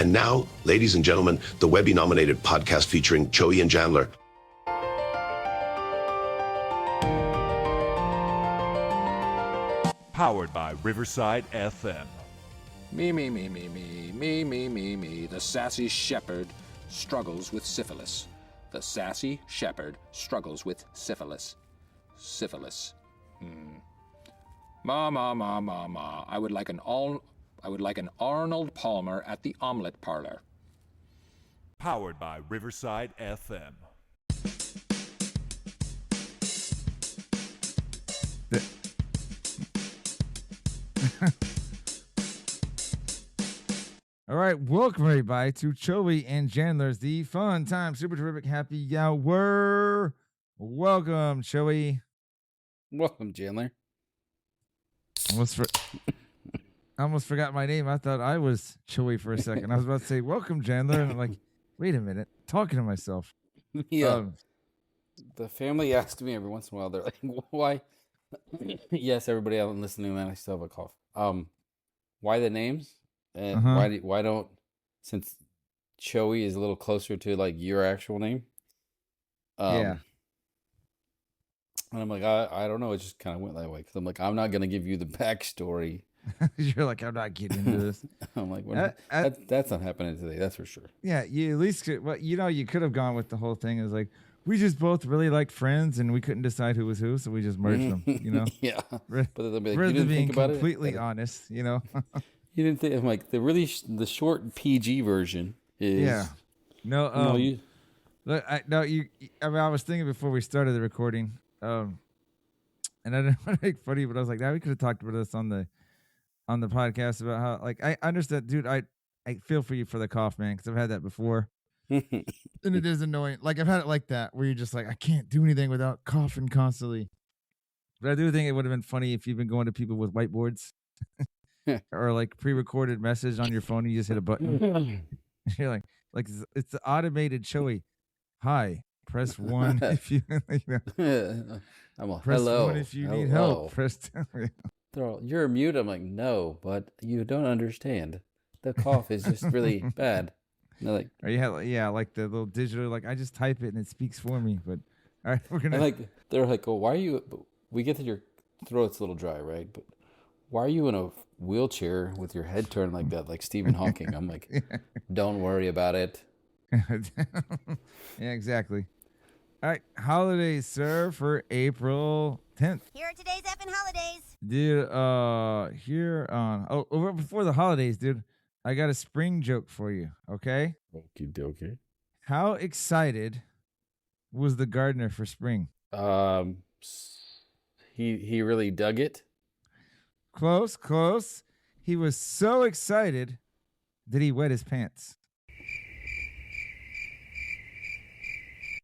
And now, ladies and gentlemen, the Webby-nominated podcast featuring Choey and Jandler. Powered by Riverside FM. Me. The sassy shepherd struggles with syphilis. The sassy shepherd struggles with syphilis. Syphilis. Ma. I would like an Arnold Palmer at the omelet parlor. Powered by Riverside FM. All right, welcome everybody to Choey and Jandler's The Fun Time Super Terrific Happy Hour. Welcome, Choey. Welcome, Jandler. I almost forgot my name. I thought I was Choey for a second. I was about to say, welcome, Jandler. And I'm like, wait a minute. Talking to myself. Yeah. The family asks me every once in a while, they're like, why? Yes, everybody out listening, man, I still have a cough. Why the names? Why don't, since Choey is a little closer to like your actual name? Yeah. And I'm like, I don't know. It just kind of went that way. Because I'm like, I'm not going to give you the backstory. You're like, I'm not getting into this. I'm like, that's not happening today. That's for sure. Yeah, you at least could, well, you could have gone with the whole thing. It was like, we just both really liked Friends and we couldn't decide who was who, so we just merged them, Yeah. But they'll be like, rather you didn't than being think about completely it? honest, You didn't think, I'm like, the short PG version is. Yeah. No, look, I was thinking before we started the recording, and I didn't want to make funny, but I was like, we could have talked about this on the podcast about how, like, I understand, dude. I feel for you for the cough, man, because I've had that before, and it is annoying. Like, I've had it like that where you're just like, I can't do anything without coughing constantly. But I do think it would have been funny if you've been going to people with whiteboards or like pre-recorded message on your phone. And you just hit a button. You're like it's the automated Choey. Hi. Press 1 if you, I'm like, press hello. 1 if you need help. Press 2. You're mute. I'm like, no, but you don't understand. The cough is just really bad. And they're like, or you have, like the little digital, like I just type it and it speaks for me. But all right, we're gonna. They're like, oh, why are you? We get that your throat's a little dry, right? But why are you in a wheelchair with your head turned like that, like Stephen Hawking? I'm like, don't worry about it. Yeah, exactly. All right, holidays, sir, for April 10th. Here are today's effing holidays. Dude, here on before the holidays, dude, I got a spring joke for you, okay? Okie dokie. How excited was the gardener for spring? He really dug it. Close. He was so excited that he wet his pants.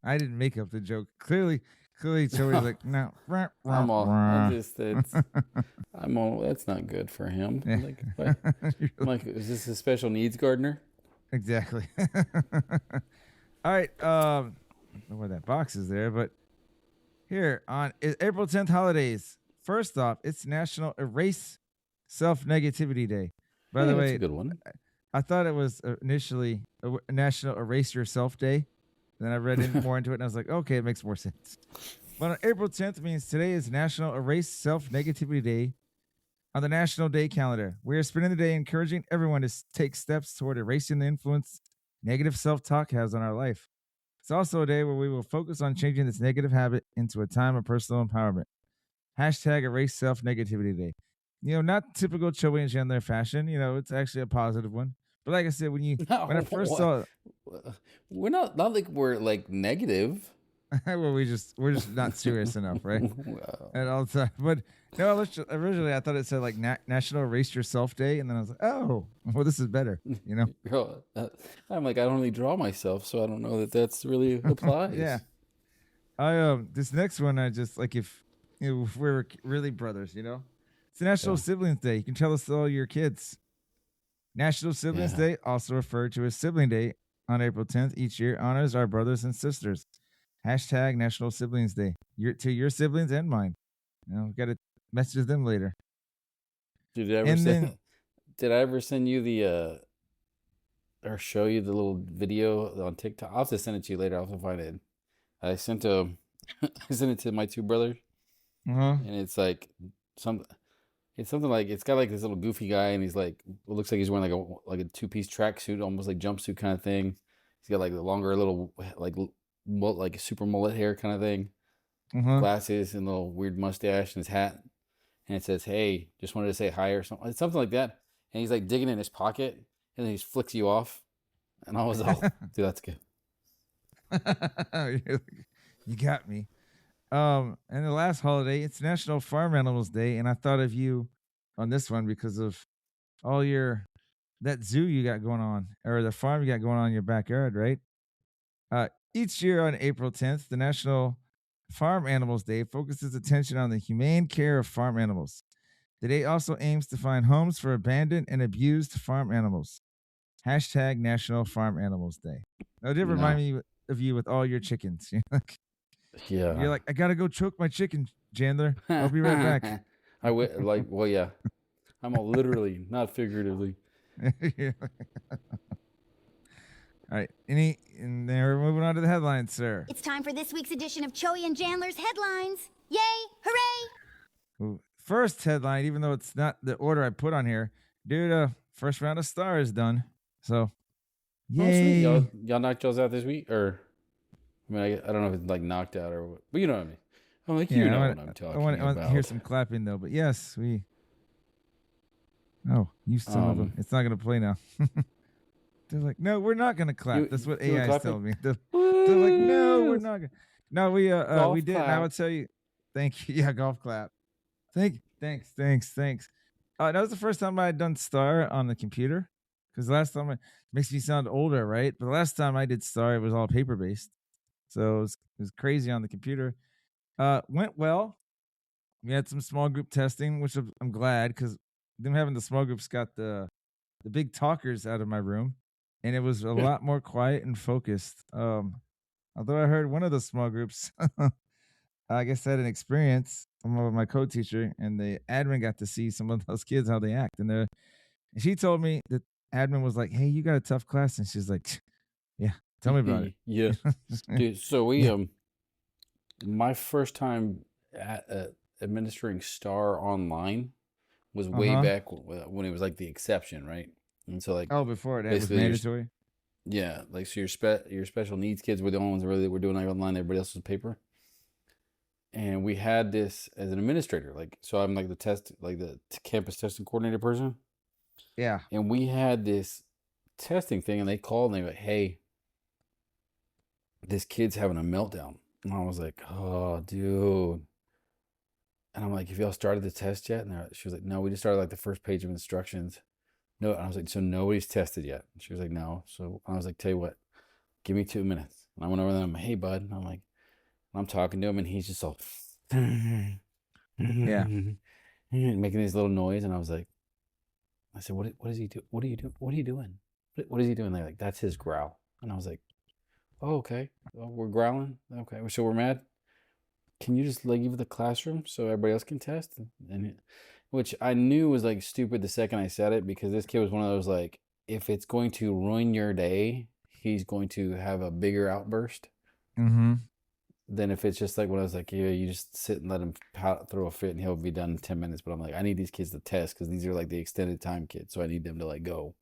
I didn't make up the joke. Clearly, Joey's like, no. That's not good for him. Yeah. I'm like, is this a special needs gardener? Exactly. All right. I don't know where that box is there, but here on April 10th holidays. First off, it's National Erase Self-Negativity Day. By the way, that's a good one. I thought it was initially a National Erase Yourself Day. Then I read more into it, and I was like, okay, it makes more sense. But on April 10th means today is National Erase Self-Negativity Day on the National Day calendar. We are spending the day encouraging everyone to take steps toward erasing the influence negative self-talk has on our life. It's also a day where we will focus on changing this negative habit into a time of personal empowerment. Hashtag Erase Self-Negativity Day. Not typical Choey and Jandler fashion. It's actually a positive one. But like I said, when I first saw it, we're not like we're like negative. Well, we're just not serious enough, right? Wow. At all time. But no, originally I thought it said like National Erase Yourself Day, and then I was like, oh, well, this is better, I'm like, I don't really draw myself, so I don't know that that's really applies. Yeah. This next one, I just like if we're really brothers, it's National Siblings Day. You can tell us to all your kids. National Siblings Day, also referred to as Sibling Day on April 10th each year, honors our brothers and sisters. Hashtag National Siblings Day. To your siblings and mine. We've got to message them later. Did I ever send you or show you the little video on TikTok? I'll have to send it to you later. I'll have to find it. I sent I sent it to my two brothers, and it's like it's something like it's got like this little goofy guy, and he's like, it looks like he's wearing like a 2-piece tracksuit, almost like jumpsuit kind of thing. He's got like the longer little like super mullet hair kind of thing, glasses and a little weird mustache and his hat, and it says, "Hey, just wanted to say hi" or something. It's something like that. And he's like digging in his pocket, and then he flicks you off, and I was all, dude, that's good. You got me. And the last holiday, it's National Farm Animals Day, and I thought of you on this one because of all that zoo you got going on, or the farm you got going on in your backyard, right? Each year on April 10th, the National Farm Animals Day focuses attention on the humane care of farm animals. The day also aims to find homes for abandoned and abused farm animals. Hashtag National Farm Animals Day. Now, it did remind me of you with all your chickens. Yeah. You're like, I gotta go choke my chicken, Jandler. I'll be right back. I would like, well, yeah. I'm all literally, not figuratively. All right. And then we're moving on to the headlines, sir. It's time for this week's edition of Choey and Jandler's headlines. Yay! Hooray! Ooh, first headline, even though it's not the order I put on here, dude, first round of Star is done. So, yay. Oh, y'all knocked y'all out this week? Or, I mean, I don't know if it's like knocked out or what, but you know what I mean. I'm like, you know what I'm talking about. I want to hear some clapping, though. But yes, we... Oh, you son of a... It's not going to play now. They're like, no, we're not going to clap. That's what AI is telling me. They're like, no, we're not going to. No, we did. And I would tell you, thank you. Yeah, golf clap. Thanks. That was the first time I had done Star on the computer. Because last time, it makes me sound older, right? But the last time I did Star, it was all paper-based. So it was crazy on the computer. Went well. We had some small group testing, which I'm glad, because them having the small groups got the big talkers out of my room. And it was a lot more quiet and focused. Although I heard one of the small groups, I guess, had an experience from my co-teacher, and the admin got to see some of those kids, how they act. And she told me that admin was like, hey, you got a tough class. And she's like, yeah, tell me about it. Yeah. Dude, so we, my first time administering Star online was way back when it was like the exception, right? And so like, before it was mandatory. Yeah, like so your special needs kids were the only ones that really were doing like online. Everybody else was paper. And we had this as an administrator, like, so I'm like the campus testing coordinator person. Yeah. And we had this testing thing, and they called and they were like, hey, this kid's having a meltdown. And I was like, oh, dude. And I'm like, have y'all started the test yet? And she was like, no, we just started like the first page of instructions. No, and I was like, so nobody's tested yet? And she was like, no. So I was like, tell you what, give me 2 minutes. And I went over there and I'm like, hey, bud. And I'm like, I'm talking to him, and he's just all, yeah, making this little noise. And I was like, I said, what does he do? What are you doing? What are you doing? What is he doing? They're like, that's his growl. And I was like, oh, okay. Well, we're growling. Okay. So we're mad. Can you just leave the classroom so everybody else can test? Which I knew was like stupid the second I said it, because this kid was one of those, like, if it's going to ruin your day, he's going to have a bigger outburst than if it's just like when I was like, yeah, you just sit and let him throw a fit and he'll be done in 10 minutes. But I'm like, I need these kids to test because these are like the extended time kids. So I need them to like go.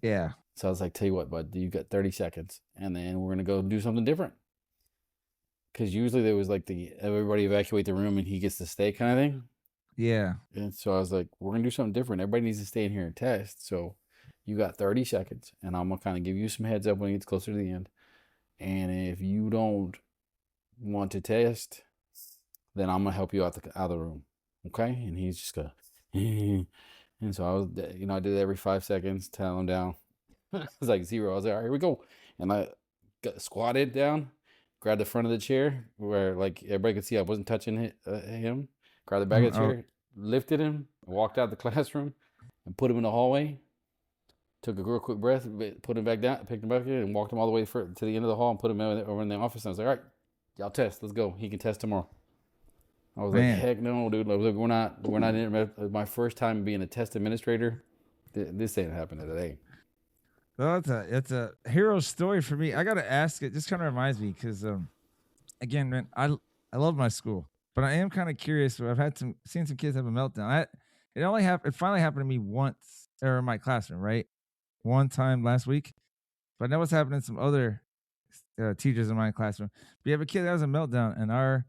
Yeah. So I was like, tell you what, bud, you got 30 seconds and then we're going to go do something different. Because usually there was like everybody evacuate the room and he gets to stay kind of thing. Yeah. And so I was like, we're going to do something different. Everybody needs to stay in here and test. So you got 30 seconds and I'm going to kind of give you some heads up when it gets closer to the end. And if you don't want to test, then I'm going to help you out of the room. Okay? And he's just going to, and so I was, I did it every 5 seconds, tell him down. It was like 0. I was like, all right, here we go. And I got squatted down, grabbed the front of the chair where like everybody could see I wasn't touching him. Grabbed the back of the chair, lifted him, walked out the classroom, and put him in the hallway. Took a real quick breath, put him back down, picked him back up, and walked him all the way to the end of the hall and put him over in the office. And I was like, all right, y'all test. Let's go. He can test tomorrow. I was like, heck no, dude. I was like, we're not in my first time being a test administrator. This ain't happening today. Well, it's a hero story for me. I got to ask it. Just kind of reminds me because again, man, I love my school, but I am kind of curious. I've seen some kids have a meltdown. It finally happened to me once, or in my classroom, right? One time last week, but I know what's happening to some other teachers in my classroom. We have a kid that has a meltdown, and our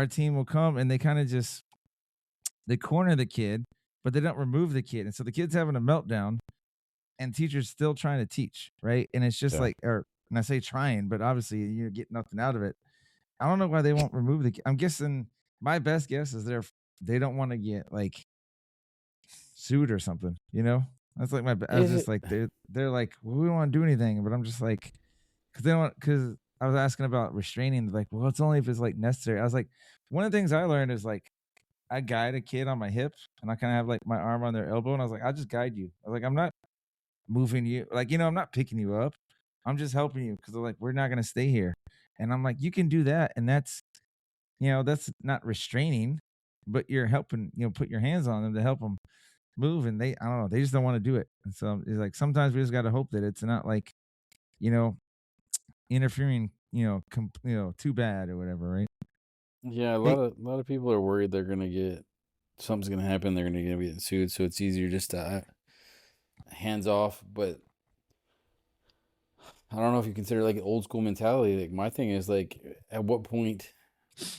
team will come and they kind of just they corner the kid, but they don't remove the kid, and so the kid's having a meltdown, and teachers still trying to teach, right? And it's just like, and I say trying, but obviously you get nothing out of it. I don't know why they won't remove the. I'm guessing my best guess is they don't want to get like sued or something. You know, that's like I was just like they're like, well, we don't want to do anything, but I'm just like, because I was asking about restraining, like, well, it's only if it's like necessary. I was like, one of the things I learned is like I guide a kid on my hip and I kind of have like my arm on their elbow, and I was like, I'll just guide you. I was like, I'm not moving you, like, I'm not picking you up. I'm just helping you because they're like, we're not gonna stay here. And I'm like, you can do that, and that's not restraining, but you're helping, put your hands on them to help them move, and I don't know, they just don't want to do it. And so it's like sometimes we just got to hope that it's not like, interfering, too bad or whatever, right? Yeah, a lot of people are worried they're gonna get something's gonna happen. They're gonna get sued, so it's easier just to hands off. But I don't know if you consider like an old school mentality. Like my thing is like, at what point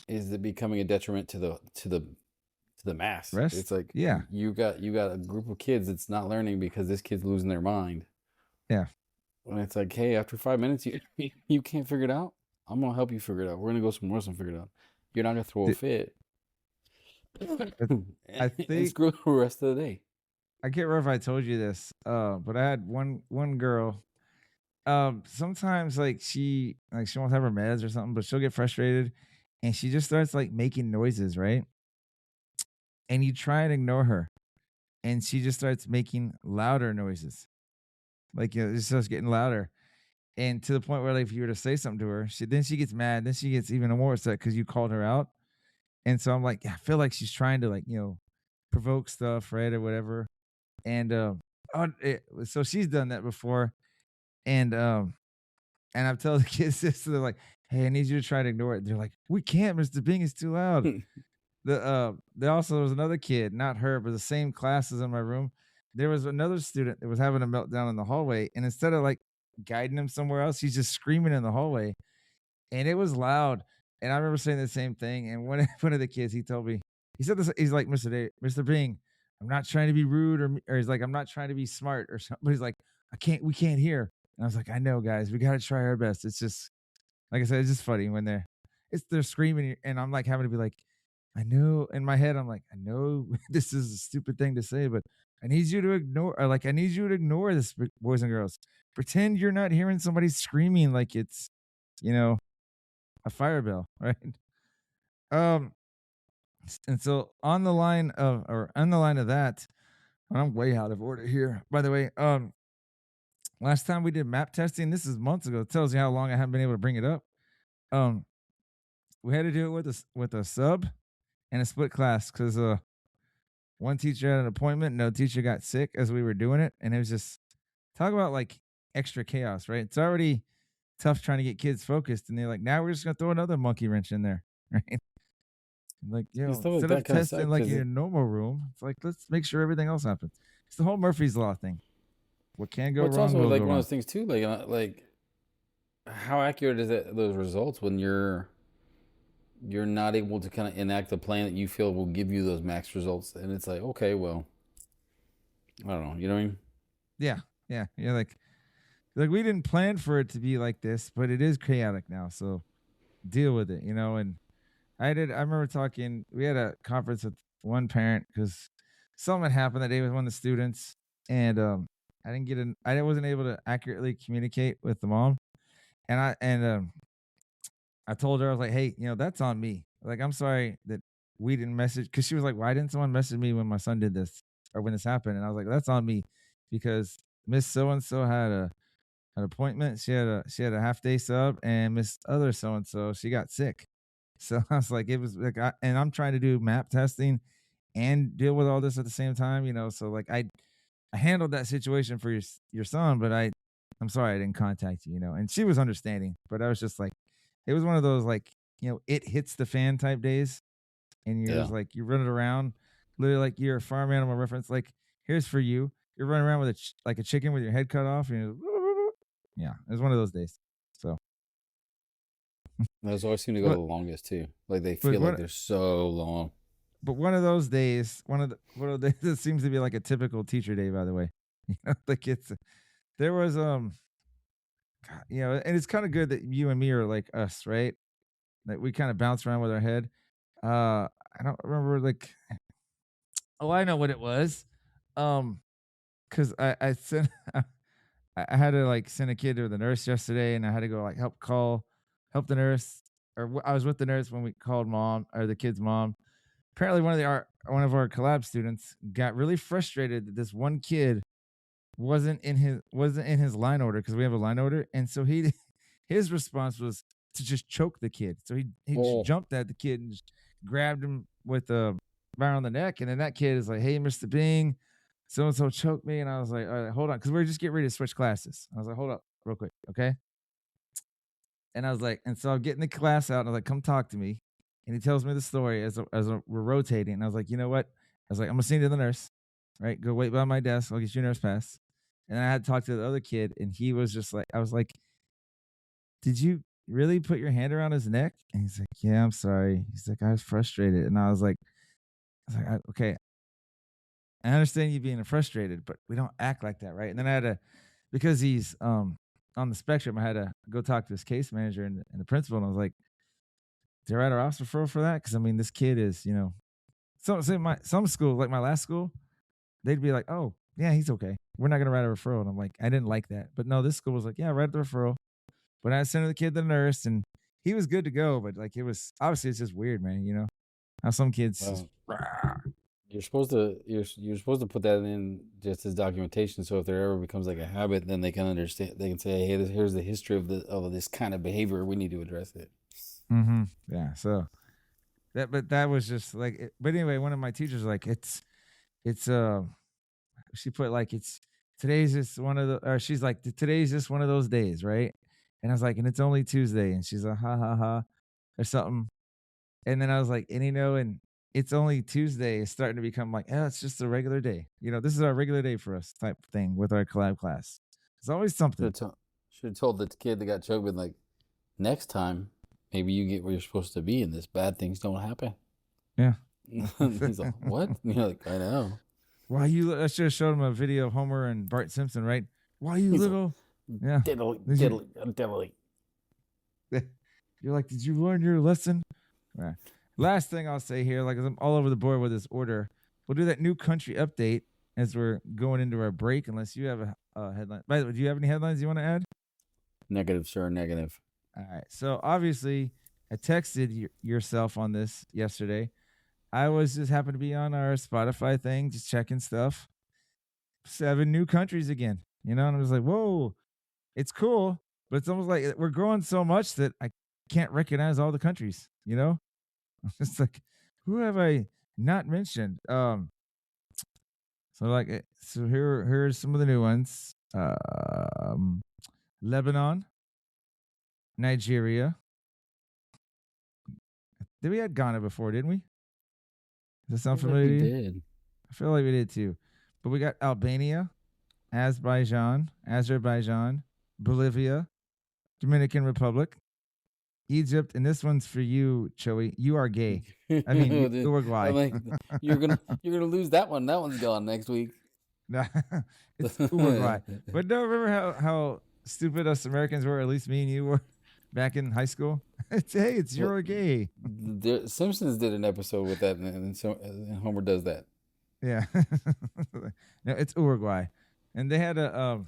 is it becoming a detriment to the mass? Rest? It's like, Yeah. you got a group of kids that's not learning because this kid's losing their mind. Yeah. And it's like, hey, after 5 minutes, you can't figure it out. I'm gonna help you figure it out. We're gonna go somewhere else and figure it out. You're not gonna throw a fit. I think and screw the rest of the day. I can't remember if I told you this, but I had one girl. Sometimes like she wants to have her meds or something, but she'll get frustrated, and she just starts like making noises, right? And you try and ignore her, and she just starts making louder noises, like it starts getting louder, and to the point where like if you were to say something to her, she gets mad, then she gets even more upset because you called her out, and so I'm like, I feel like she's trying to like provoke stuff, right, or whatever, and so she's done that before, and I've told the kids this, so they're like, hey, I need you to try to ignore it. They're like, we can't, Mr. Bing is too loud. There was another kid, not her, but the same classes in my room. There was another student that was having a meltdown in the hallway, and instead of like guiding him somewhere else, he's just screaming in the hallway, and it was loud. And I remember saying the same thing. And one of the kids, he told me, he said this, he's like, Mr. Bing, I'm not trying to be rude, or he's like, I'm not trying to be smart or something. But he's like, we can't hear. And I was like, I know, guys, we got to try our best. It's just, like I said, it's just funny when they're screaming, and I'm like having to be like, I know, in my head, I'm like, I know this is a stupid thing to say, but I need you to ignore this, boys and girls. Pretend you're not hearing somebody screaming like it's, a fire bell, right? And so on the line of that, I'm way out of order here. By the way, last time we did map testing, this is months ago. It tells you how long I haven't been able to bring it up. We had to do it with a sub and a split class because one teacher had an appointment, no teacher got sick as we were doing it, and it was just talk about like extra chaos, right? It's already tough trying to get kids focused, and they're like, now we're just gonna throw another monkey wrench in there, right? Like, instead of testing like in a normal room, it's like, let's make sure everything else happens. It's the whole Murphy's Law thing. What can go wrong? It's also like one of those things too, like how accurate is those results when you're not able to kind of enact the plan that you feel will give you those max results, and it's like, okay, well, I don't know, you know what I mean? Yeah. You're like we didn't plan for it to be like this, but it is chaotic now, so deal with it, And I remember we had a conference with one parent because something had happened that day with one of the students, and I wasn't able to accurately communicate with the mom, and I told her, I was like, hey, that's on me. Like, I'm sorry that we didn't message, because she was like, why didn't someone message me when my son did this or when this happened? And I was like, that's on me because Miss So and So had an appointment. She had a half day sub, and Miss Other So and So, she got sick. So I was like, it was like, and I'm trying to do map testing and deal with all this at the same time, So like I handled that situation for your son, but I I'm sorry I didn't contact you, and she was understanding, but I was just like, it was one of those like, it hits the fan type days, and you're just like, you're running around, literally like you're a farm animal reference. Like, here's for you. You're running around with like a chicken with your head cut off, and yeah, it was one of those days. So those always seem to go the longest too. Like they feel like they're so long. But one of those days, one of those days that seems to be like a typical teacher day, by the way. Like there was and it's kind of good that you and me are like us, right? Like we kind of bounce around with our head. I don't remember like. Oh, I know what it was. Because I sent I had to like send a kid to the nurse yesterday, and I had to go like help the nurse, or I was with the nurse when we called mom or the kid's mom. Apparently, one of our collab students got really frustrated that this one kid wasn't in his line order, because we have a line order, and so his response was to just choke the kid. So he just jumped at the kid and just grabbed him with a around the neck, and then that kid is like, "Hey, Mr. Bing, so and so choked me," and I was like, "All right, hold on," because we were just getting ready to switch classes. I was like, "Hold up, real quick, okay?" And I was like, and so I'm getting the class out, and I was like, "Come talk to me." And he tells me the story as we're rotating. And I was like, you know what? I was like, I'm gonna send you to the nurse, right? Go wait by my desk. I'll get you a nurse pass. And I had to talk to the other kid, and he was just like, I was like, did you really put your hand around his neck? And he's like, yeah, I'm sorry. He's like, I was frustrated. And I was like, okay, I understand you being frustrated, but we don't act like that, right? And then I had to, because he's on the spectrum, I had to go talk to his case manager and the principal, and I was like, did I write a office referral for that? Because I mean, this kid is, some school, like my last school, they'd be like, oh yeah, he's okay, we're not gonna write a referral. And I'm like, I didn't like that, but no, this school was like, yeah, write the referral. But I sent the kid to the nurse, and he was good to go. But like, it was obviously, it's just weird, man. How some kids. Just, you're supposed to put that in just as documentation, so if there ever becomes like a habit, then they can understand. They can say, hey, here's the history of this kind of behavior. We need to address it. Mm-hmm. Yeah. So that was just like, but anyway, one of my teachers was like, she put like, today's just one of the, or she's like, today's just one of those days, right? And I was like, and it's only Tuesday, and she's like, ha ha ha, or something. And then I was like, and it's only Tuesday is starting to become like, it's just a regular day. This is our regular day for us type thing with our collab class. It's always something. Should have told the kid that got choked, like, next time, maybe you get where you're supposed to be, and this bad things don't happen. Yeah. He's like, what? And you're like, I know. I should have showed him a video of Homer and Bart Simpson, right? Why you little? Yeah. Diddly. You're like, did you learn your lesson? Right. Last thing I'll say here, like, I'm all over the board with this order. We'll do that new country update as we're going into our break, unless you have a headline. By the way, do you have any headlines you want to add? Negative, sir. Negative. All right. So obviously, I texted yourself on this yesterday. I was just happened to be on our Spotify thing, just checking stuff. 7 new countries again, and I was like, whoa, it's cool, but it's almost like we're growing so much that I can't recognize all the countries. It's like, who have I not mentioned? So here's some of the new ones. Lebanon, Nigeria. Did we had Ghana before, didn't we? Does that sound familiar? We did. I feel like we did too. But we got Albania, Azerbaijan, Bolivia, Dominican Republic, Egypt, and this one's for you, Choey. You are gay. I mean, Uruguay. Like, you're gonna lose that one. That one's gone next week. Nah, it's Uruguay. But don't remember how stupid us Americans were, at least me and you were, back in high school? It's you're gay. The Simpsons did an episode with that, and Homer does that. Yeah. No, it's Uruguay. And they had a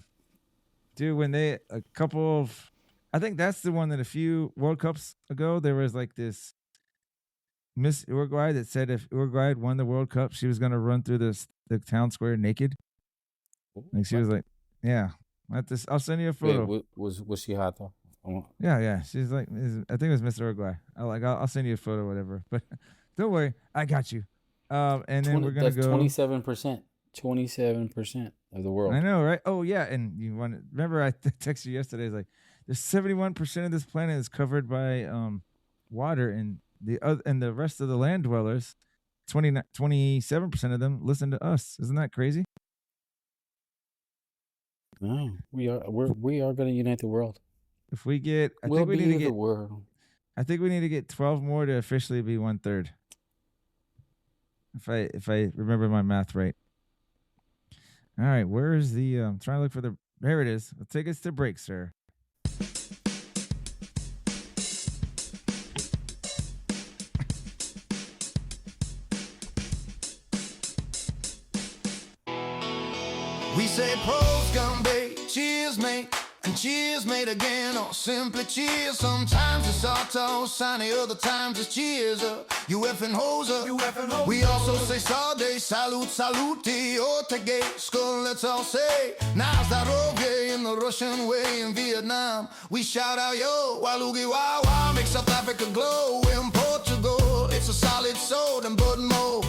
couple of, I think that's the one that a few World Cups ago, there was like this Miss Uruguay that said if Uruguay had won the World Cup, she was going to run through the town square naked. Like she was like, yeah. I'll send you a photo. Wait, was she hot though? Yeah. She's like, I think it was Miss Uruguay. I'll send you a photo, whatever. But don't worry, I got you. And then we're gonna go 27%. 27%. of the world. I know, right? Oh yeah, and you want to remember I texted you yesterday. It's like there's 71% of this planet is covered by water, and the rest of the land dwellers, 27% of them listen to us. Isn't that crazy? No, we are going to unite the world. If we get, I think we need to get 12 more to officially be 1/3. If I remember my math right. All right, where's the? I'm trying to look for the. There it is. Let's take us to break, sir. We say pros come bait, cheers mate, and cheers mate again, or simply cheers. Sometimes it's auto, sunny, other times it's cheers up. You effing hoser. We also say sade, salute, saluti, otage, skull, let's all say. Now's that okay in the Russian way in Vietnam. We shout out yo, walugi wawa, make South Africa glow. In Portugal, it's a solid soul and button mo.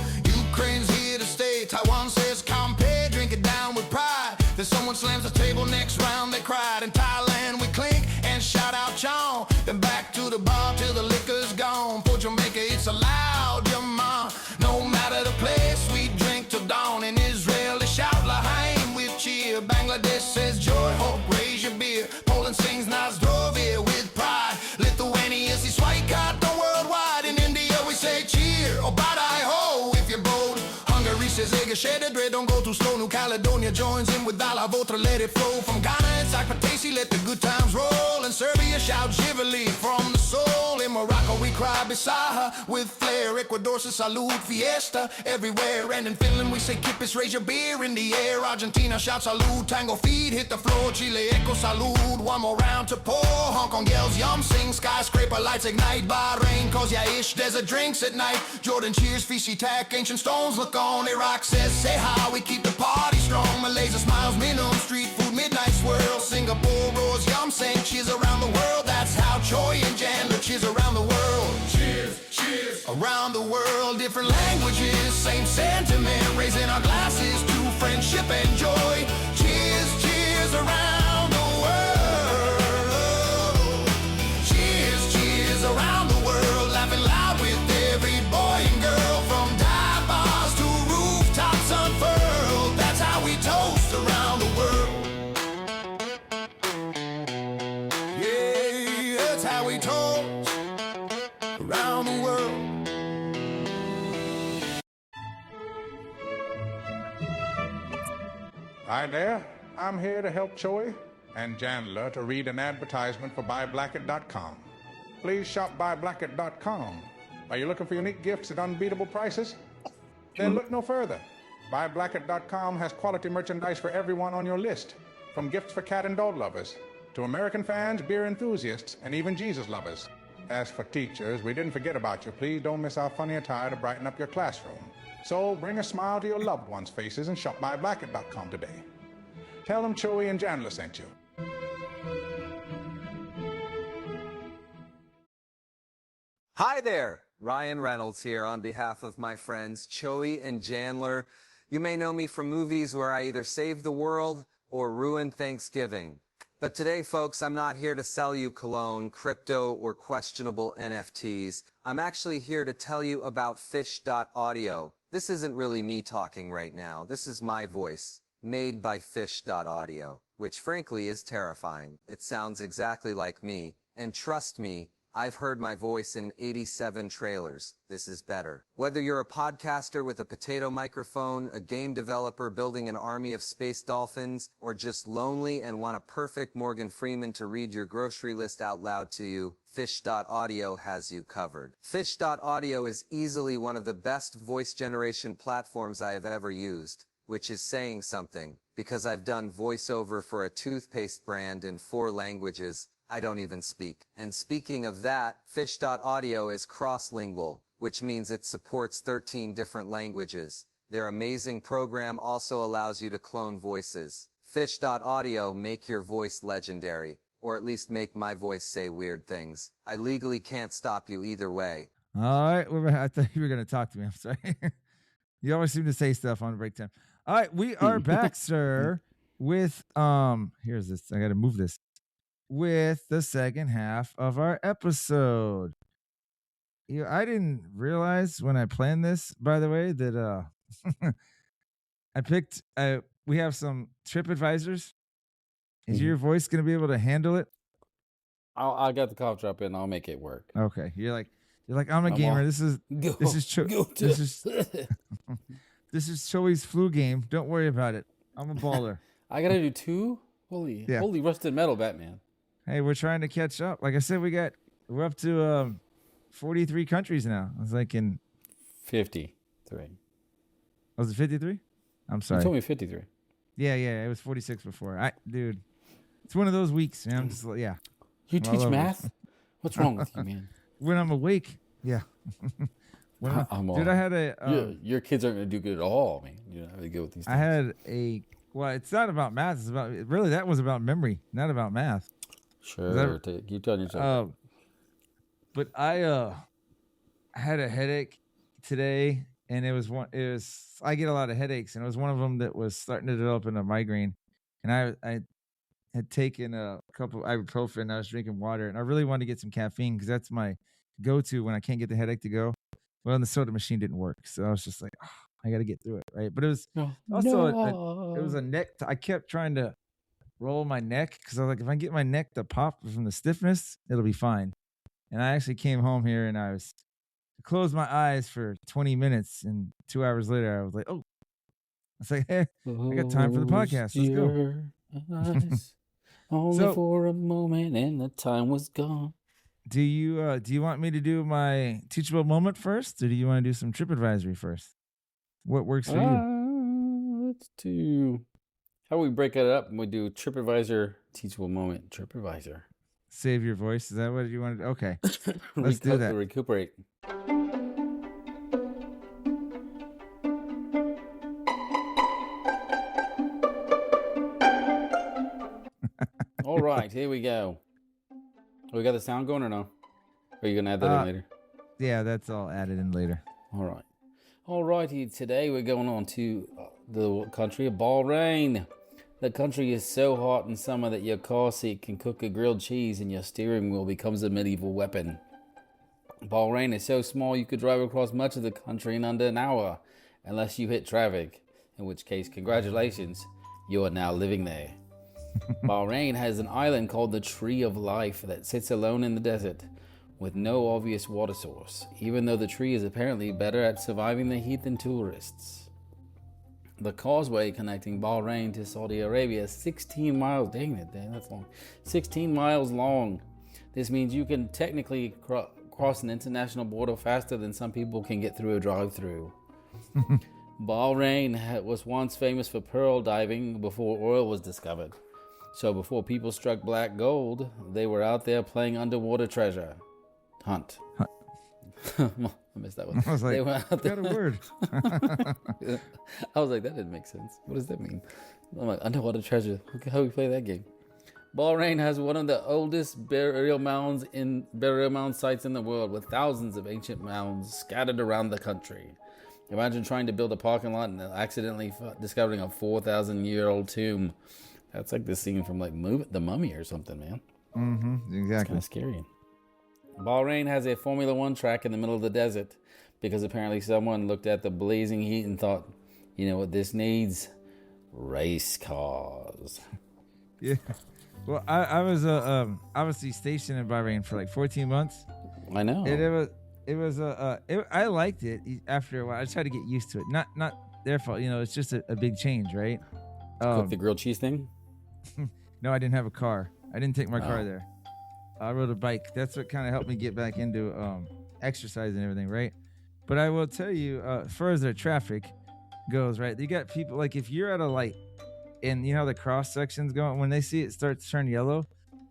Ukraine's here to stay, Taiwan says compare, drink it down with pride. Then someone slams the table, next round they cried. In Thailand we clink and shout out Chong. Then back to the bar till the liquor's gone. For Jamaica it's allowed, your mom. No matter the place, we drink till dawn. In Israel they shout L'chaim with cheer. Bangladesh says joy, hope, raise your beer. Poland sings Nazdrovie with pride. Lithuania is Swikat, the worldwide. In India we say cheer, or badai ho if you're bold. Hungary says Ega Shedder, Dre don't go too slow. New Caledonia joins in with Dala Votra, let it flow. From Ghana it's Akpatesi, let the good times roll. And Serbia shout Jivali from the soul. In Morocco we cry Bisaha with flair. Ecuador says salute, fiesta everywhere. And in Finland we say kippis, raise your beer in the air. Argentina shout salute, tango feet hit the floor. Chile echo salute, one more round to pour. Hong Kong yells yum, sing, skyscraper lights ignite. Bahrain calls ya ish, desert drinks at night. Jordan cheers, Fiji tack, ancient stones look on. Iraq says say hi, we keep the party strong. Malaysia smiles, minimum street food, midnight swirl. Singapore roars, yum, saying cheers around the world. That's how Choey and Jandler cheers around the world. Cheers, cheers, around the world. Different languages, same sentiment. Raising our glasses to friendship and joy. Cheers, cheers around the world. Cheers, cheers around the world. Laughing loud with every boy and girl. From dive bars to rooftops unfurled. That's how we toast around the world. Yeah, that's how we toast around the world. Hi there, I'm here to help Choey and Jandler to read an advertisement for buyblacket.com. Please shop buyblacket.com. Are you looking for unique gifts at unbeatable prices? Then look no further. Buyblacket.com has quality merchandise for everyone on your list, from gifts for cat and dog lovers, to American fans, beer enthusiasts, and even Jesus lovers. As for teachers, we didn't forget about you. Please don't miss our funny attire to brighten up your classroom. So bring a smile to your loved ones' faces and shop buyblacket.com today. Tell them Choey and Jandler sent you. Hi there, Ryan Reynolds here on behalf of my friends Choey and Jandler. You may know me from movies where I either save the world or ruin Thanksgiving. But today, folks, I'm not here to sell you cologne, crypto, or questionable NFTs. I'm actually here to tell you about Fish.audio. This isn't really me talking right now. This is my voice, made by Fish.audio, which frankly is terrifying. It sounds exactly like me, and trust me, I've heard my voice in 87 trailers. This is better. Whether you're a podcaster with a potato microphone, a game developer building an army of space dolphins, or just lonely and want a perfect Morgan Freeman to read your grocery list out loud to you, Fish.audio has you covered. Fish.audio is easily one of the best voice generation platforms I have ever used, which is saying something, because I've done voiceover for a toothpaste brand in 4 languages I don't even speak. And speaking of that, Fish.audio is cross-lingual, which means it supports 13 different languages. Their amazing program also allows you to clone voices. Fish.audio make your voice legendary, or at least make my voice say weird things. I legally can't stop you either way. All right, I thought you were going to talk to me. I'm sorry. You always seem to say stuff on break time. All right, we are back, sir, with here's this. I gotta move this. With the second half of our episode. I didn't realize when I planned this, by the way, that I picked we have some trip advisors. Is your voice gonna be able to handle it? I got the cough drop in. I'll make it work. Okay. You're like I'm a gamer. This is Choey's flu game. Don't worry about it. I'm a baller. I gotta do 2? Holy rusted metal, Batman. Hey, we're trying to catch up. Like I said, we're up to 43 countries now. I was like in 53. Was it 53? I'm sorry. You told me 53. Yeah, it was 46 before. Dude, it's one of those weeks, man. I'm just like, yeah. You teach math? What's wrong with you, man? When I'm awake, yeah. Dude, I had your kids aren't gonna do good at all, man. You know how to go with these things. I had it's not about math. It's about that was about memory, not about math. Sure, keep telling yourself. But I had a headache today, and I get a lot of headaches, and it was one of them that was starting to develop into a migraine, and I had taken a couple of ibuprofen. I was drinking water, and I really wanted to get some caffeine because that's my go-to when I can't get the headache to go. Well, and the soda machine didn't work, so I was just like, I got to get through it, right? But it was it was a neck. I kept trying to roll my neck because I was like, if I get my neck to pop from the stiffness, it'll be fine. And I actually came home here and I closed my eyes for 20 minutes, and 2 hours later, I was like, I was like, hey, I got time for the podcast. Let's go. Only for a moment, and the time was gone. Do you want me to do my teachable moment first, or do you want to do some trip advisory first? What works for you? Let's do. How we break it up and we do TripAdvisor, teachable moment, TripAdvisor. Save your voice. Is that what you want to do? Okay. Let's do that. Recuperate. All right, here we go. We got the sound going or no? Or are you going to add that in later? Yeah, that's all added in later. All right. All righty, today we're going on to the country of Bahrain. The country is so hot in summer that your car seat can cook a grilled cheese and your steering wheel becomes a medieval weapon. Bahrain is so small you could drive across much of the country in under an hour, unless you hit traffic, in which case, congratulations, you are now living there. Bahrain has an island called the Tree of Life that sits alone in the desert, with no obvious water source, even though the tree is apparently better at surviving the heat than tourists. The causeway connecting Bahrain to Saudi Arabia is 16 miles. Dang, that's long. 16 miles long. This means you can technically cross an international border faster than some people can get through a drive-through. Bahrain was once famous for pearl diving before oil was discovered. So before people struck black gold, they were out there playing underwater treasure hunt. I missed that one. I was like, they were out there. Got a word. I was like, that didn't make sense. What does that mean? I'm like, underwater treasure. How do we play that game? Bahrain has one of the oldest burial mound sites in the world, with thousands of ancient mounds scattered around the country. Imagine trying to build a parking lot and accidentally discovering a 4,000-year-old tomb. That's like the scene from like The Mummy or something, man. Mm-hmm. Exactly. It's kind of scary. Bahrain has a Formula One track in the middle of the desert because apparently someone looked at the blazing heat and thought, you know what this needs? Race cars. Yeah. Well, I was obviously stationed in Bahrain for like 14 months. I know. I liked it after a while. I just had to get used to it. Not their fault. You know, it's just a big change, right? Cook the grilled cheese thing? No, I didn't have a car. I didn't take my car there. I rode a bike. That's what kind of helped me get back into exercise and everything, right? But I will tell you, as far as their traffic goes, right? You got people, like if you're at a light and you know the cross section's going, when they see it start to turn yellow,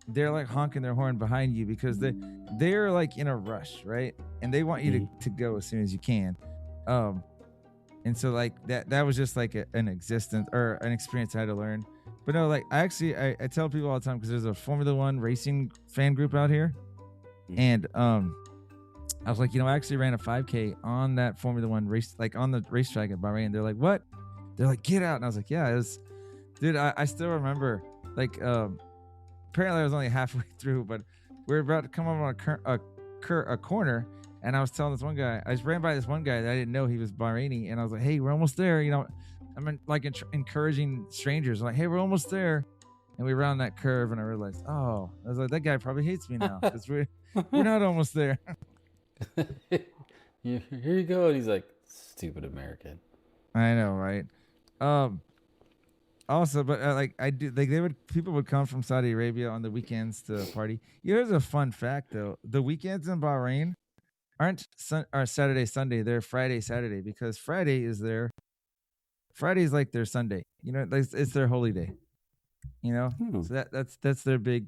they're like honking their horn behind you because they're like in a rush, right? And they want you to go as soon as you can. And so like that was just like an existence or an experience I had to learn. But no, like I tell people all the time because there's a Formula One racing fan group out here, and I was like, I actually ran a 5K on that Formula One race, like on the racetrack at Bahrain. They're like, what? They're like, get out. And I was like, yeah, it was, dude, I still remember, like, apparently I was only halfway through, but we were about to come up on a corner, and I was telling this one guy, I just ran by this one guy that I didn't know he was Bahraini, and I was like, hey, we're almost there. You know, I'm like encouraging strangers, like, hey, we're almost there. And we round that curve, and I realized, I was like, that guy probably hates me now because we're not almost there. Here you go. And he's like, stupid American. I know, right? Also, but people would come from Saudi Arabia on the weekends to party. Here's a fun fact, though: the weekends in Bahrain aren't Saturday, Sunday. They're Friday, Saturday, because Friday is like their Sunday. You know, it's their holy day. You know, so that's their big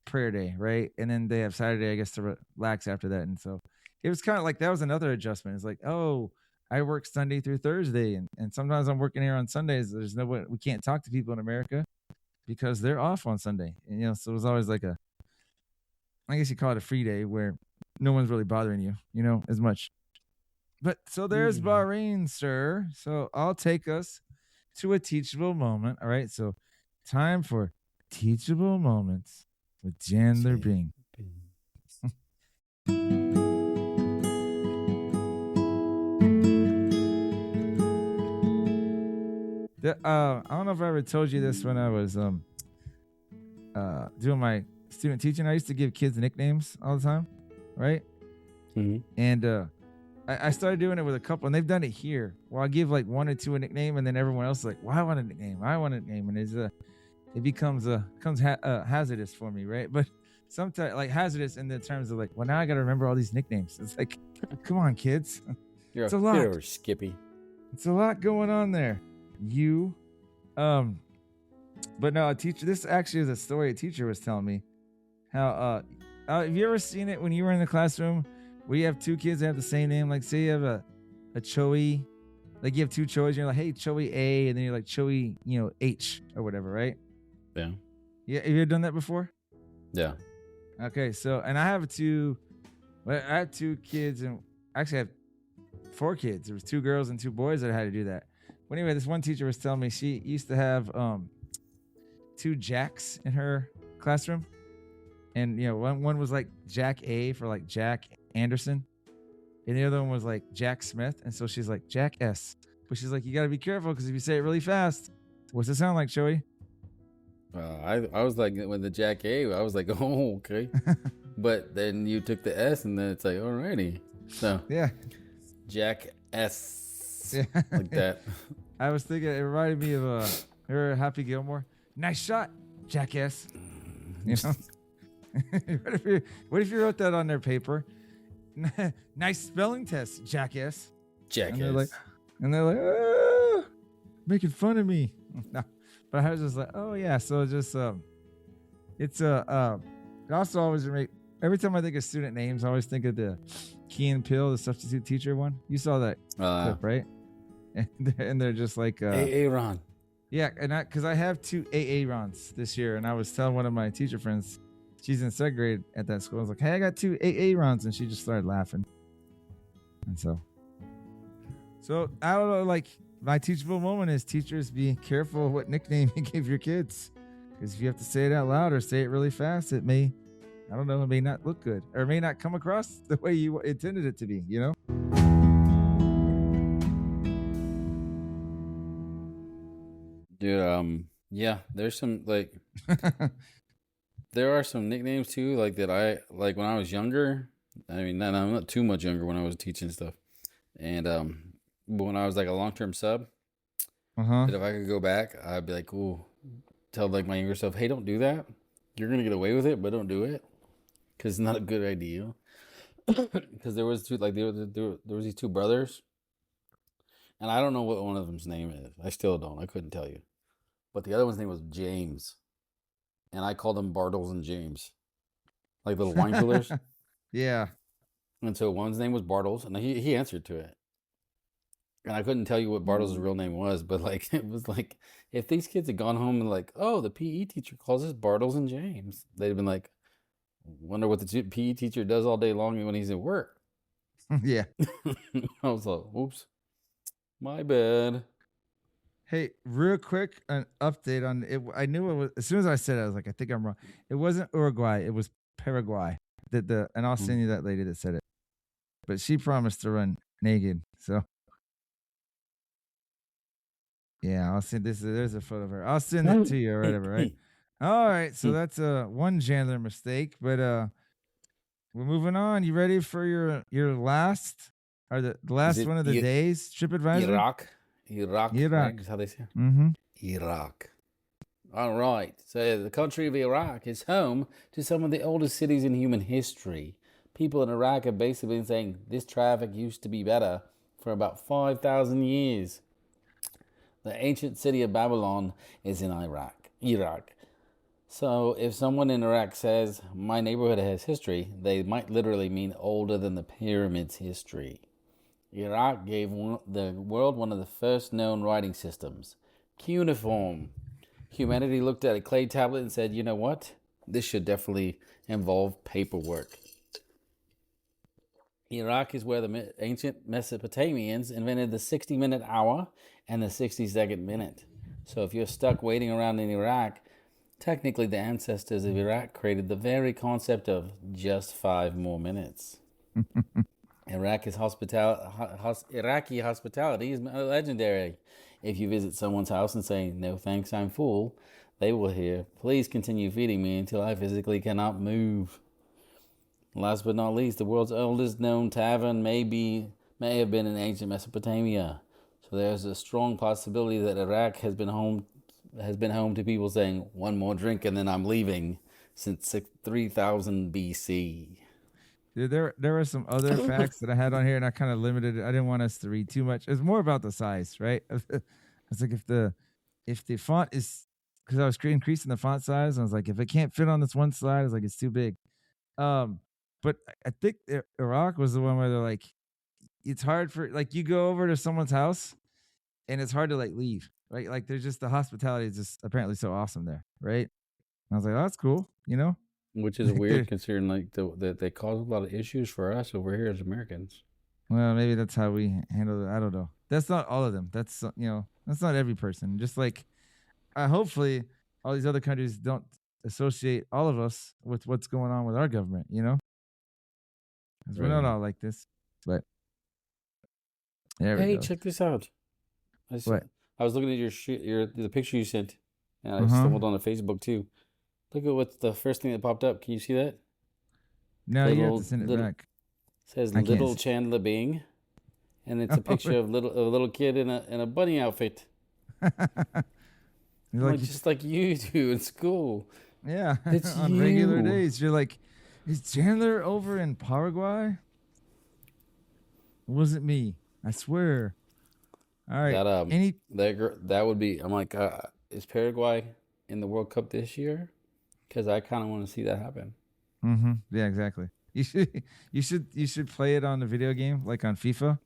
prayer day, right? And then they have Saturday, I guess, to relax after that. And so it was kind of like that was another adjustment. It's like, oh, I work Sunday through Thursday, and sometimes I'm working here on Sundays. There's no way we can't talk to people in America because they're off on Sunday. And you know, so it was always like I guess you call it a free day where no one's really bothering you, you know, as much. But so there's Bahrain, sir. So I'll take us to a teachable moment. All right, so time for teachable moments with Jandler Bing. I don't know if I ever told you this when I was doing my student teaching. I used to give kids nicknames all the time, right? Mm-hmm. And I started doing it with a couple, and they've done it here. Well, I give like one or two a nickname, and then everyone else is like, "Well, I want a nickname. I want a nickname," and it becomes hazardous for me, right? But sometimes like hazardous in the terms of like, well, now I got to remember all these nicknames. It's like, come on, kids. You're it's a lot. You're Skippy. It's a lot going on there. But no, a teacher. This actually is a story a teacher was telling me. How have you ever seen it when you were in the classroom where you have two kids that have the same name? Like, say you have a Choey, like you have two Choeys, and you're like, hey, Choey A, and then you're like Choey, you know, H or whatever, right? Yeah. Yeah. Have you ever done that before? Yeah. Okay. So, and I have two kids, and actually I have 4 kids. There was 2 girls and 2 boys that had to do that. But anyway, this one teacher was telling me she used to have 2 Jacks in her classroom. And, you know, one was like Jack A for like Jack Anderson. And the other one was like Jack Smith. And so she's like Jack S. But she's like, you got to be careful because if you say it really fast, what's it sound like, Choey? I was like, with the Jack A, I was like, oh, okay. But then you took the S, and then it's like, alrighty. So, yeah. Jack S. Yeah. Like that. I was thinking, it reminded me of her Happy Gilmore. Nice shot, jackass. You know? What if you wrote that on their paper? Nice spelling test, jackass. Jackass. And they're like, ah, making fun of me. No, but I was just like, oh yeah. So just it's it also always every time I think of student names, I always think of the Key and Peele, the substitute teacher one. You saw that clip, right? And they're just like Aaron. Yeah, and because I have 2 Aarons this year, and I was telling one of my teacher friends, she's in 2nd grade at that school. I was like, hey, I got 2 Aarons, and she just started laughing. And so I don't know, like my teachable moment is teachers be careful what nickname you give your kids, because if you have to say it out loud or say it really fast, it may not look good, or it may not come across the way you intended it to be, you know? Dude, yeah, there's some like there are some nicknames too, like that I like when I was younger. I mean, I'm not too much younger when I was teaching stuff. And when I was like a long-term sub, that if I could go back, I'd be like, ooh, tell like my younger self, hey, don't do that. You're gonna get away with it, but don't do it, because it's not a good idea. Because there was these 2 brothers, and I don't know what one of them's name is. I still don't. I couldn't tell you. But the other one's name was James, and I called them Bartles and James, like little wine coolers. Yeah. And so one's name was Bartles, and he answered to it. And I couldn't tell you what Bartles' real name was, but like it was like if these kids had gone home and like, oh, the PE teacher calls us Bartles and James, they'd have been like, wonder what the PE teacher does all day long when he's at work. Yeah. I was like, oops, my bad. Hey, real quick, an update on it. I knew it was as soon as I said it, I was like, I think I'm wrong. It wasn't Uruguay, it was Paraguay. And I'll send you that lady that said it. But she promised to run naked. So yeah, I'll send this. There's a photo of her. I'll send it to you or whatever, right? All right, so that's one Jandler mistake, but we're moving on. You ready for your last or the last one of the days? TripAdvisor. Iraq. Right? Is how they say it. Mm-hmm. Iraq. All right. So the country of Iraq is home to some of the oldest cities in human history. People in Iraq have basically been saying this traffic used to be better for about 5,000 years. The ancient city of Babylon is in Iraq. So if someone in Iraq says, my neighborhood has history, they might literally mean older than the pyramids' history. Iraq gave the world one of the first known writing systems, cuneiform. Humanity looked at a clay tablet and said, you know what? This should definitely involve paperwork. Iraq is where the ancient Mesopotamians invented the 60-minute hour and the 60-second minute. So if you're stuck waiting around in Iraq, technically the ancestors of Iraq created the very concept of just 5 more minutes. Iraqi hospitality is legendary. If you visit someone's house and say, no thanks, I'm full, they will hear, please continue feeding me until I physically cannot move. Last but not least, the world's oldest known tavern may have been in ancient Mesopotamia. So there's a strong possibility that Iraq has been home to people saying, one more drink and then I'm leaving, since 3000 BC. Dude, there were some other facts that I had on here, and I kind of limited it. I didn't want us to read too much. It's more about the size, right? It's like if the font is, because I was increasing the font size, and I was like, if it can't fit on this one slide, I was like, it's too big. But I think Iraq was the one where they're like, it's hard for, like, you go over to someone's house, and it's hard to like leave, right? Like there's just the hospitality is just apparently so awesome there, right? And I was like, oh, that's cool, you know. Which is weird considering like that they cause a lot of issues for us over here as Americans. Well, maybe that's how we handle it. I don't know. That's not all of them. That's that's not every person. Just like hopefully all these other countries don't associate all of us with what's going on with our government, you know? Because we're not all like this. But there we go. Hey, check this out. I was looking at the picture you sent, and I stumbled on the Facebook too. Look at what's the first thing that popped up. Can you see that? No, you have to send it back. It says Little Chandler Bing, and it's a picture of a little kid in a bunny outfit. Like, just like you do in school. Yeah, it's on regular days. You're like, is Chandler over in Paraguay? It wasn't me. I swear. All right. That would be. I'm like, is Paraguay in the World Cup this year? Because I kind of want to see that happen. Mm-hmm. Yeah, exactly. You should play it on the video game, like on FIFA,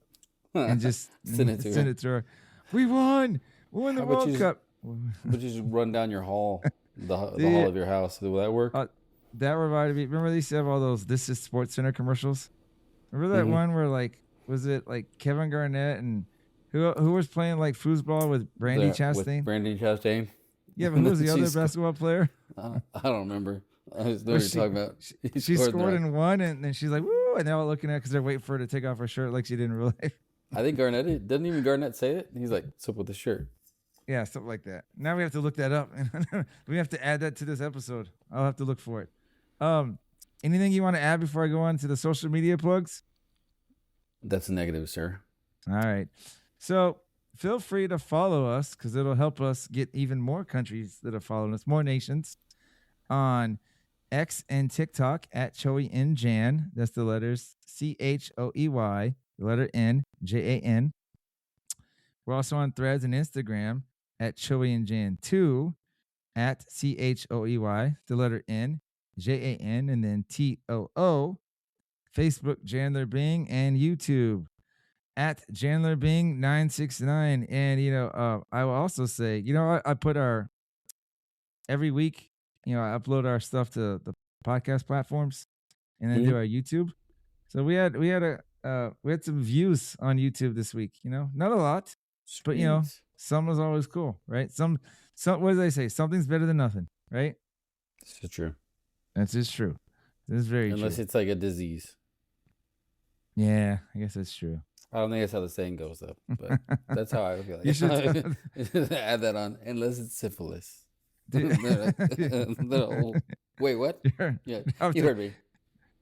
and just send it to her. We won the World Cup. But you just run down your hall, the hall of your house. Will that work? That reminded me. Remember they used to have all those "This Is Sports Center" commercials. Remember that one where was it like Kevin Garnett and who was playing like foosball with Brandy Chastain? With Brandy Chastain. Yeah, but who was the other basketball player? I don't remember. I just know what you're talking about. She scored in one, and then she's like, "Woo!" And they're all looking at her because they're waiting for her to take off her shirt like she did in real life. I think Garnett didn't even Garnett say it. He's like, "What's up with the shirt?" Yeah, something like that. Now we have to look that up. We have to add that to this episode. I'll have to look for it. Anything you want to add before I go on to the social media plugs? That's a negative, sir. All right. So feel free to follow us because it'll help us get even more countries that are following us, more nations on X and TikTok at Choey and Jan. That's the letters CHOEY, the letter N, JAN. We're also on Threads and Instagram at Choey and Jan 2 at CHOEY, the letter N, JAN, and then TOO. Facebook, Jandler Bing, and YouTube at Jandler Bing 969. And, I will also say, I put every week, I upload our stuff to the podcast platforms and then do our YouTube. So we had some views on YouTube this week, not a lot, but some is always cool, right? Some what do they say? Something's better than nothing, right? It's just true. That's just true. This is very Unless true. it's like a disease. Yeah, I guess that's true. I don't think that's how the saying goes, though. But that's how I feel like. You should add that on. Unless it's syphilis. Dude. Wait, what? Yeah, you heard me.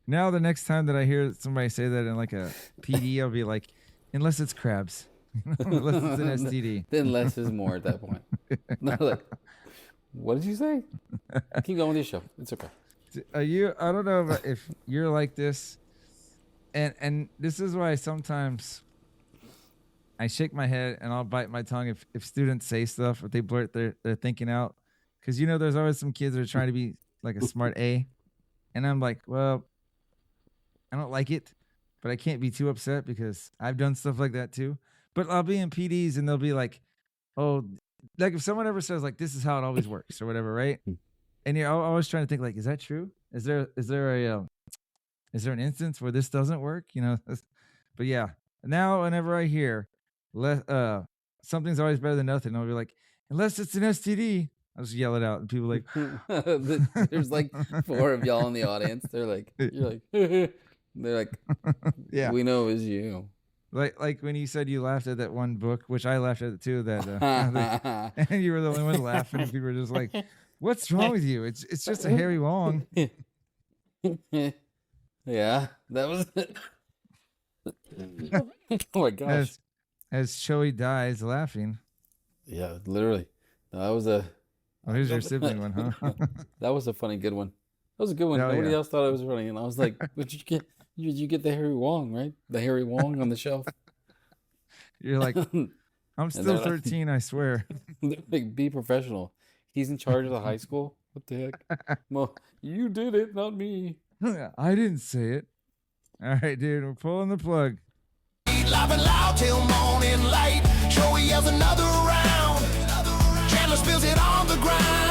Now the next time that I hear somebody say that in like a PD, I'll be like, unless it's crabs. Unless it's an STD. Then less is more at that point. No, like, what did you say? Keep going with your show. It's okay. I don't know if you're like this. And this is why sometimes I shake my head and I'll bite my tongue if students say stuff, if they blurt their thinking out. Because, there's always some kids that are trying to be like a smart A. And I'm like, well, I don't like it, but I can't be too upset because I've done stuff like that too. But I'll be in PDs and they'll be like, oh, like if someone ever says like, this is how it always works or whatever, right? And you're always trying to think like, is that true? Is there an instance where this doesn't work? But yeah, now whenever I hear something's always better than nothing, I'll be like, unless it's an STD, I'll just yell it out, and people are like, there's like 4 of y'all in the audience. They're like, you're like, they're like, yeah, we know it was you. Like when you said you laughed at that one book, which I laughed at it too. That and you were the only one laughing, and people were just like, "What's wrong with you? It's just a Harry Wong." Yeah, that was it. Oh my gosh! As Choey dies laughing. Yeah, literally. No, that was a. Oh, here's your sibling one, huh? That was a funny, good one. That was a good one. Nobody else thought it was funny, and I was like, "Did you get? You get the Harry Wong, right? The Harry Wong on the shelf." You're like, I'm still 13, I swear. Like, be professional. He's in charge of the high school. What the heck? Well, you did it, not me. I didn't say it. All right, dude, we're pulling the plug. Live and loud till morning light. Choey yells another round. Jandler spills it on the ground.